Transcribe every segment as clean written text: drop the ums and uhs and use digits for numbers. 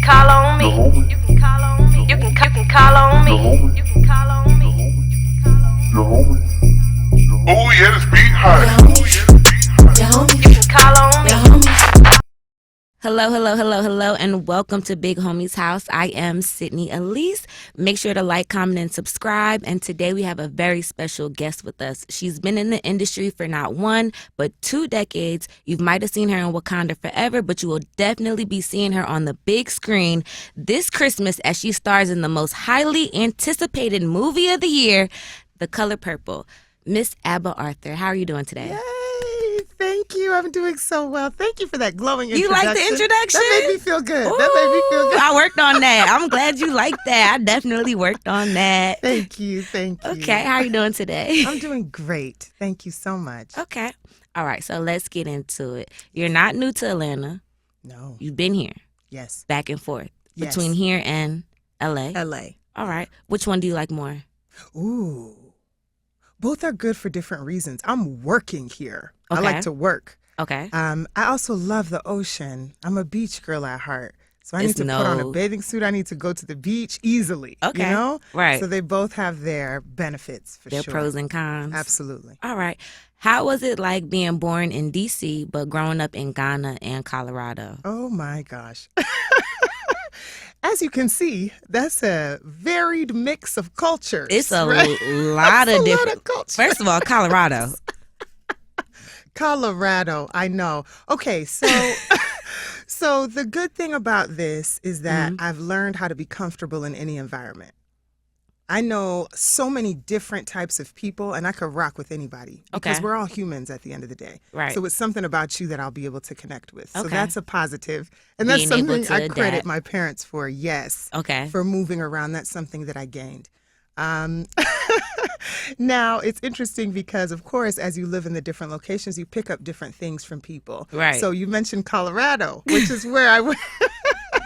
call on me. You can call on me. You can call on me. You can call on me. Oh yeah, this beat hot. You can call on me. Hello, and welcome to Big Homie's House. I am Sydni, Allise. Make sure to like, comment, and subscribe. And today we have a very special guest with us. She's been in the industry for not 1, but 2 decades. You might have seen her in Wakanda Forever, but you will definitely be seeing her on the big screen this Christmas as she stars in the most highly anticipated movie of the year, The Color Purple. Miss Abba Arthur, how are you doing today? Yay! Thank you. I'm doing so well. Thank you for that glowing introduction. You like the introduction? That made me feel good. Ooh, that made me feel good. I worked on that. I'm glad you liked that. I definitely worked on that. Thank you. Okay, how are you doing today? I'm doing great. Thank you so much. Okay. All right, so let's get into it. You're not new to Atlanta. No. You've been here, Yes. back and forth, Yes. between here and L.A. LA. All right. Which one do you like more? Ooh. Both are good for different reasons. I'm working here. I Okay. like to work. Okay. I also love the ocean. I'm a beach girl at heart. So I need It's to put on a no- bathing suit. I need to go to the beach easily. Okay. You know? Right. So they both have their benefits for Their sure. pros and cons. Absolutely. All right. How was it like being born in D.C. but growing up in Ghana and Colorado? Oh my gosh. As you can see, that's a varied mix of cultures. It's a right? lot That's of a different. lot of cultures. First of all, Colorado. Colorado, I know. Okay, so so the good thing about this is that I've learned how to be comfortable in any environment. I know so many different types of people, and I could rock with anybody because Okay. we're all humans at the end of the day. Right. So it's something about you that I'll be able to connect with. So Okay. that's a positive, and that's Being able something to I credit adapt. my parents for. Yes. Okay. For moving around. That's something that I gained. Now, it's interesting because, of course, as you live in the different locations, you pick up different things from people. Right. So you mentioned Colorado, which is where I went.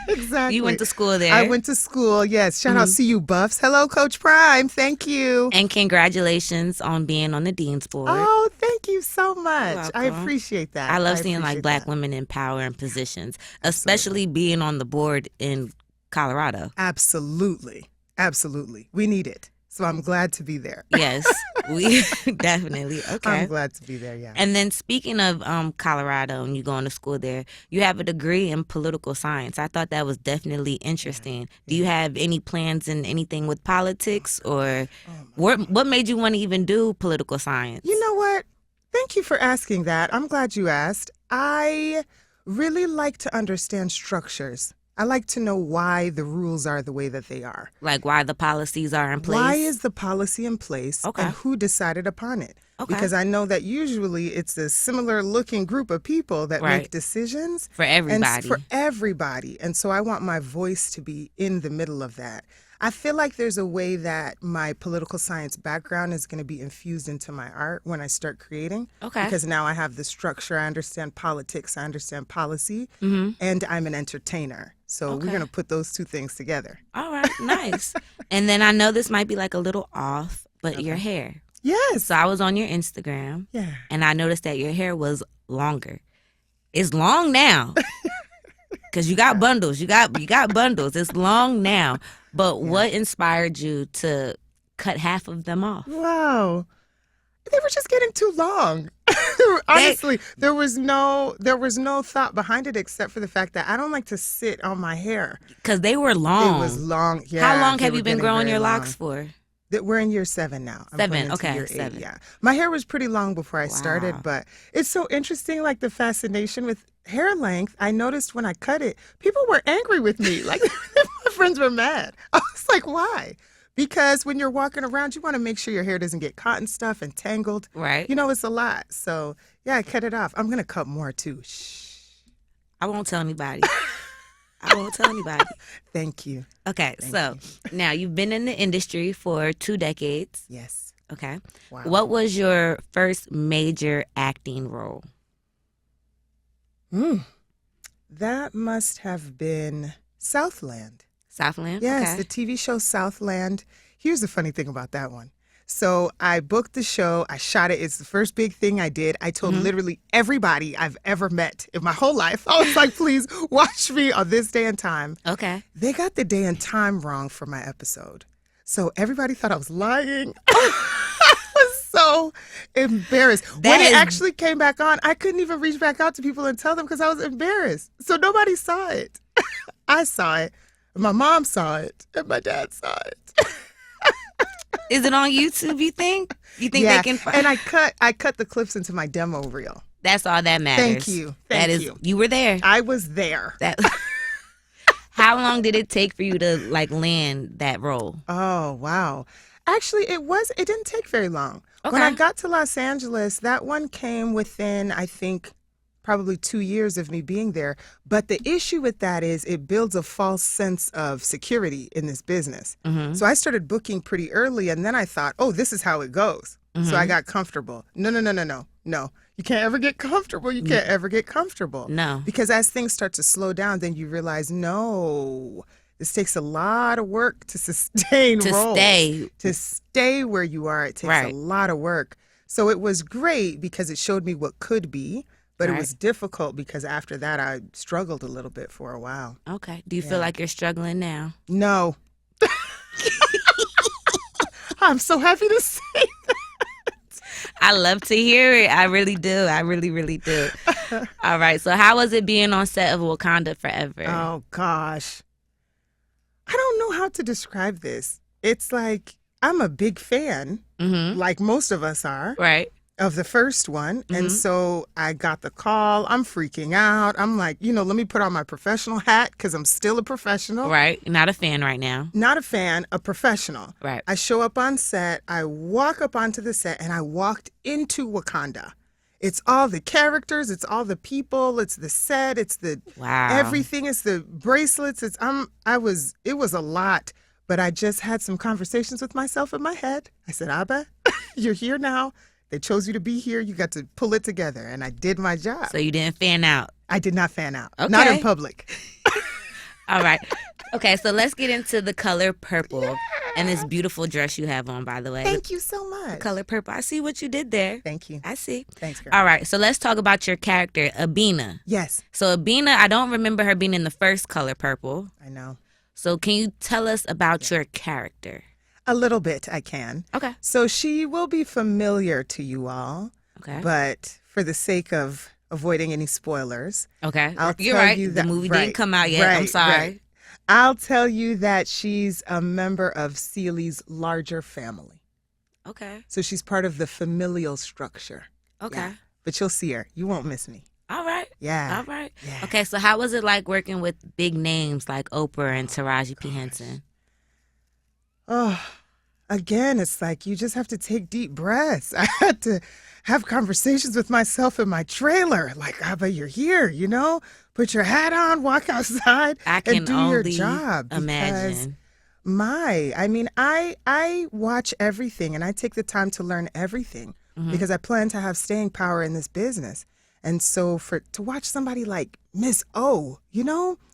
Exactly. You went to school there. I went to school, yes. Shout out CU Buffs. Hello, Coach Prime. Thank you. And congratulations on being on the Dean's Board. Oh, thank you so much. I welcome. appreciate that. I love seeing like appreciate black that. women in power and positions, especially being on the board in Colorado. Absolutely. Absolutely. We need it. So I'm glad to be there. Yes, we definitely. Okay. I'm glad to be there, yeah. And then speaking of Colorado and you going to school there, you have a degree in political science. I thought that was definitely interesting. Do you have any plans in anything with politics or what made you want to even do political science? You know what? Thank you for asking that. I'm glad you asked. I really like to understand structures. I like to know why the rules are the way that they are. Like why the policies are in place? Why is the policy in place Okay. and who decided upon it? Okay. Because I know that usually it's a similar looking group of people that Right. make decisions. For everybody. And for everybody. And so I want my voice to be in the middle of that. I feel like there's a way that my political science background is going to be infused into my art when I start creating. Okay. Because now I have the structure, I understand politics, I understand policy, and I'm an entertainer. So Okay. we're going to put those two things together. All right, nice. And then I know this might be like a little off, but your hair. Yes. So I was on your Instagram Yeah. and I noticed that your hair was longer. It's long now. Cause you got bundles. You got bundles. It's long now. But what inspired you to cut half of them off? Wow. They were just getting too long. Honestly, there was no thought behind it except for the fact that I don't like to sit on my hair. Cause they were long. It was long. Yeah. How long they have were you been getting growing very your long. locks for? We're in year 7 now. I'm 7, going into okay, year 8, 7. yeah. My hair was pretty long before I started, Wow. but it's so interesting, like the fascination with hair length. I noticed when I cut it, people were angry with me. Like my friends were mad. I was like, why? Because when you're walking around, you want to make sure your hair doesn't get caught and stuff and tangled. Right. You know, it's a lot. So yeah, I cut it off. I'm going to cut more too. Shh. I won't tell anybody. I won't tell anybody. Thank you. Okay, so now you've been in the industry for 2 decades. Yes. Okay. Wow. What was your first major acting role? That must have been Southland. Southland? Yes, Okay. the TV show Southland. Here's the funny thing about that one. So I booked the show. I shot it. It's the first big thing I did. I told literally everybody I've ever met in my whole life. I was like, please watch me on this day and time. Okay. They got the day and time wrong for my episode. So everybody thought I was lying. I was so embarrassed. When it actually came back on, I couldn't even reach back out to people and tell them because I was embarrassed. So nobody saw it. I saw it. My mom saw it. And my dad saw it. Is it on YouTube, you think? You think Yeah, they can and I cut the clips into my demo reel. That's all that matters. Thank you. Thank you. You were there. I was there. How long did it take for you to like land that role? Oh, wow. Actually, it didn't take very long. Okay. When I got to Los Angeles, that one came within, I think, probably 2 years of me being there. But the issue with that is it builds a false sense of security in this business. So I started booking pretty early, and then I thought, oh, this is how it goes. So I got comfortable. No. You can't ever get comfortable. You can't ever get comfortable. No. Because as things start to slow down, then you realize, no, this takes a lot of work to sustain roles. To stay where you are, it takes a lot of work. So it was great because it showed me what could be, but it was difficult because after that, I struggled a little bit for a while. Okay. Do you feel like you're struggling now? No. I'm so happy to say that. I love to hear it. I really do. I really, really do. All right. So how was it being on set of Wakanda Forever? Oh, gosh. I don't know how to describe this. It's like I'm a big fan, like most of us are, Right. of the first one. And so I got the call. I'm freaking out. I'm like, let me put on my professional hat because I'm still a professional. Right. Not a fan right now. Not a fan, a professional. Right. I show up on set. I walk up onto the set and I walked into Wakanda. It's all the characters. It's all the people. It's the set. It's the everything. It's the bracelets. It was a lot, but I just had some conversations with myself in my head. I said, Abba, you're here now. They chose you to be here. You got to pull it together. And I did my job. So you didn't fan out? I did not fan out. Okay. Not in public. All right. Okay, so let's get into the color purple and this beautiful dress you have on, by the way. Thank you so much. The color purple. I see what you did there. Thank you. I see. Thanks, girl. All right, so let's talk about your character, Abina. Yes. So Abina, I don't remember her being in the first color purple. I know. So can you tell us about your character? A little bit, I can. Okay. So she will be familiar to you all. Okay. But for the sake of avoiding any spoilers, Okay. You're right. You that, the movie didn't come out yet. I'm sorry. Right. I'll tell you that she's a member of Seeley's larger family. Okay. So she's part of the familial structure. Okay. Yeah. But you'll see her. You won't miss me. All right. Yeah. All right. Yeah. Okay, so how was it like working with big names like Oprah and Taraji P. Henson? Oh, again, it's like you just have to take deep breaths. I had to have conversations with myself in my trailer. Like, Abba, you're here, Put your hat on, walk outside, I can and do only your job. imagine. I watch everything and I take the time to learn everything because I plan to have staying power in this business. And so to watch somebody like Miss O,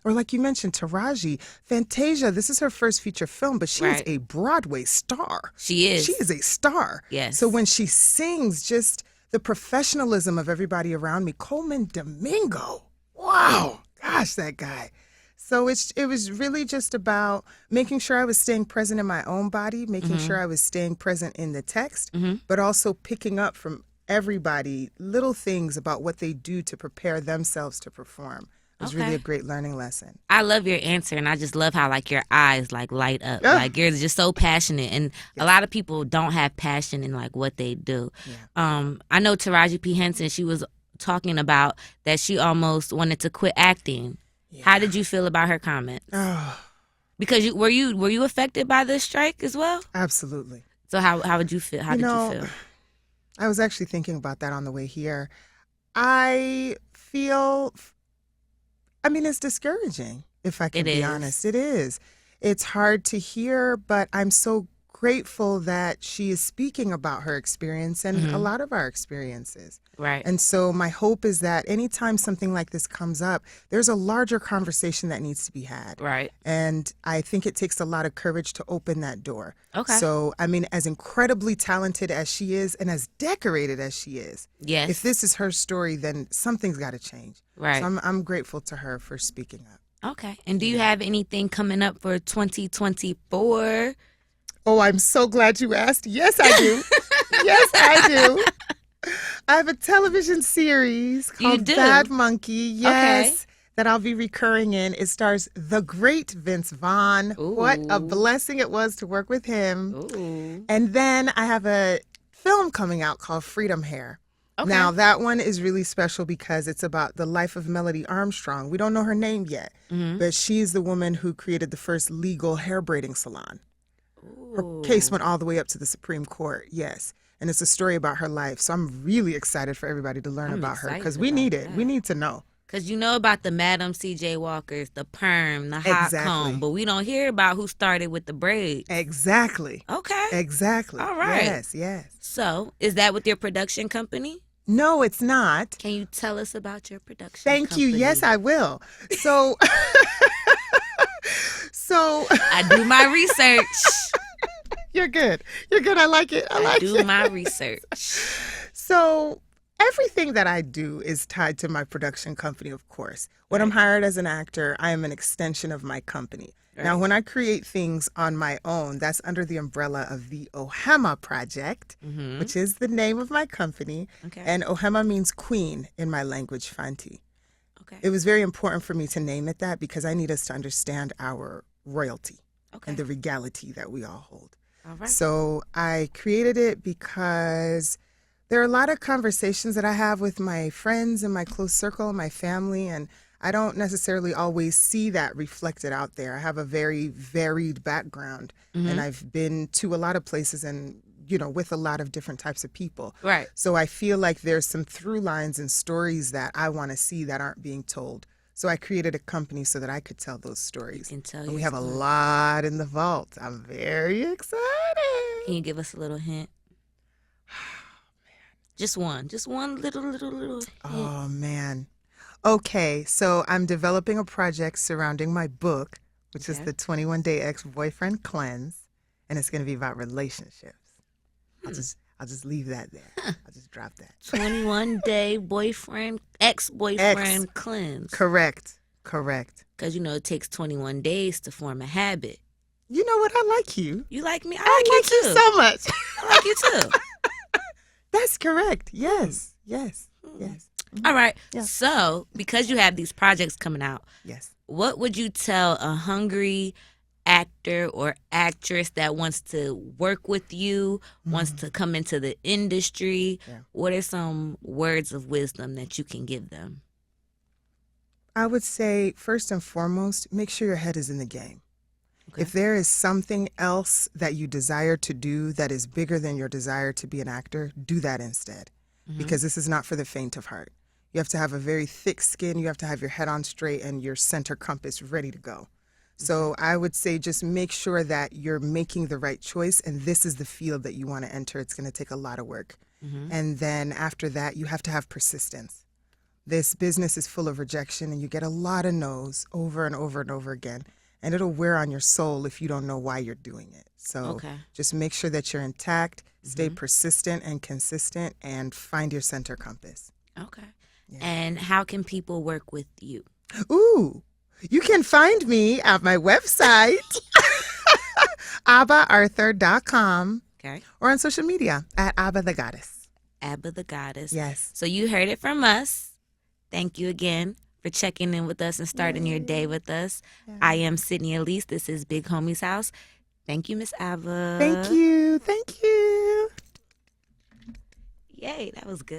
or like you mentioned, Taraji, Fantasia, this is her first feature film, but she is a Broadway star. She is. She is a star. Yes. So when she sings, just the professionalism of everybody around me, Coleman Domingo, wow, gosh, that guy. So it was really just about making sure I was staying present in my own body, making sure I was staying present in the text, but also picking up from everybody little things about what they do to prepare themselves to perform. It was really a great learning lesson. I love your answer, and I just love how your eyes light up. Like you're just so passionate, and a lot of people don't have passion in what they do. Yeah. I know Taraji P. Henson. She was talking about that she almost wanted to quit acting. Yeah. How did you feel about her comments? Oh. Because were you affected by the strike as well? Absolutely. So how would you feel? How did you feel? I was actually thinking about that on the way here. I feel, it's discouraging, if I can be honest. It is. It's hard to hear, but I'm so grateful that she is speaking about her experience and a lot of our experiences. Right. And so my hope is that anytime something like this comes up, there's a larger conversation that needs to be had. Right. And I think it takes a lot of courage to open that door. Okay. So, I mean, as incredibly talented as she is and as decorated as she is, Yes. if this is her story, then something's got to change. Right. So I'm grateful to her for speaking up. Okay. And do you have anything coming up for 2024? Oh, I'm so glad you asked. Yes, I do. Yes, I do. I have a television series called do? Bad Monkey. Yes. Okay. That I'll be recurring in. It stars the great Vince Vaughn. What a Ooh. blessing it was to work with him. Ooh. And then I have a film coming out called Freedom Hair. Okay. Now, that one is really special because it's about the life of Melody Armstrong. We don't know her name yet, but she's the woman who created the first legal hair braiding salon. Her case went all the way up to the Supreme Court, yes. And it's a story about her life. So I'm really excited for everybody to learn I'm about her excited because we about need it. that. We need to know. Because you know about the Madam C.J. Walkers, the perm, the hot Exactly. comb, but we don't hear about who started with the braid. Exactly. Okay. Exactly. All right. Yes, yes. So, is that with your production company? No, it's not. Can you tell us about your production Thank you. company? Yes, I will. So, I do my research. You're good. You're good. I like it. I like do it. my research. So everything that I do is tied to my production company, of course. When I'm hired as an actor, I am an extension of my company. Now, when I create things on my own, that's under the umbrella of the Ohema Project, which is the name of my company. Okay. And Ohema means queen in my language, Fanti. Okay. It was very important for me to name it that because I need us to understand our royalty Okay. and the regality that we all hold. All right. So I created it because there are a lot of conversations that I have with my friends and my close circle and my family, and I don't necessarily always see that reflected out there. I have a very varied background, and I've been to a lot of places and, you know, with a lot of different types of people. Right. So I feel like there's some through lines and stories that I want to see that aren't being told. So I created a company so that I could tell those stories. You can tell And your we have a story. lot in the vault. I'm very excited. Can you give us a little hint? Just one little hint. Oh, man. Okay, so I'm developing a project surrounding my book, which is Okay. the 21-Day Ex-Boyfriend Cleanse, and it's going to be about relationships. I'll just leave that there. I'll just drop that. 21-day ex-boyfriend cleanse. Correct. Because, you know, it takes 21 days to form a habit. You know what? I like you. You like me? I I like you too. so much. I like you too. That's correct. Yes. All right. Yeah. So, because you have these projects coming out, Yes. what would you tell a hungry actor or actress that wants to work with you, wants to come into the industry? Yeah. What are some words of wisdom that you can give them? I would say, first and foremost, make sure your head is in the game. Okay. If there is something else that you desire to do that is bigger than your desire to be an actor, do that instead. Because this is not for the faint of heart. You have to have a very thick skin. You have to have your head on straight and your center compass ready to go. So I would say just make sure that you're making the right choice and this is the field that you want to enter. It's going to take a lot of work. And then after that, you have to have persistence. This business is full of rejection and you get a lot of no's over and over and over again. And it'll wear on your soul if you don't know why you're doing it. So just make sure that you're intact, stay persistent and consistent, and find your center compass. Okay. Yeah. And how can people work with you? Ooh, you can find me at my website, abbaarthur.com, or on social media at Abba the Goddess. Abba the Goddess. Yes. So you heard it from us. Thank you again for checking in with us and starting your day with us. I am Sydni Allise. This is Big Homie's House. Thank you, Miss Abba. Thank you. Yay, that was good.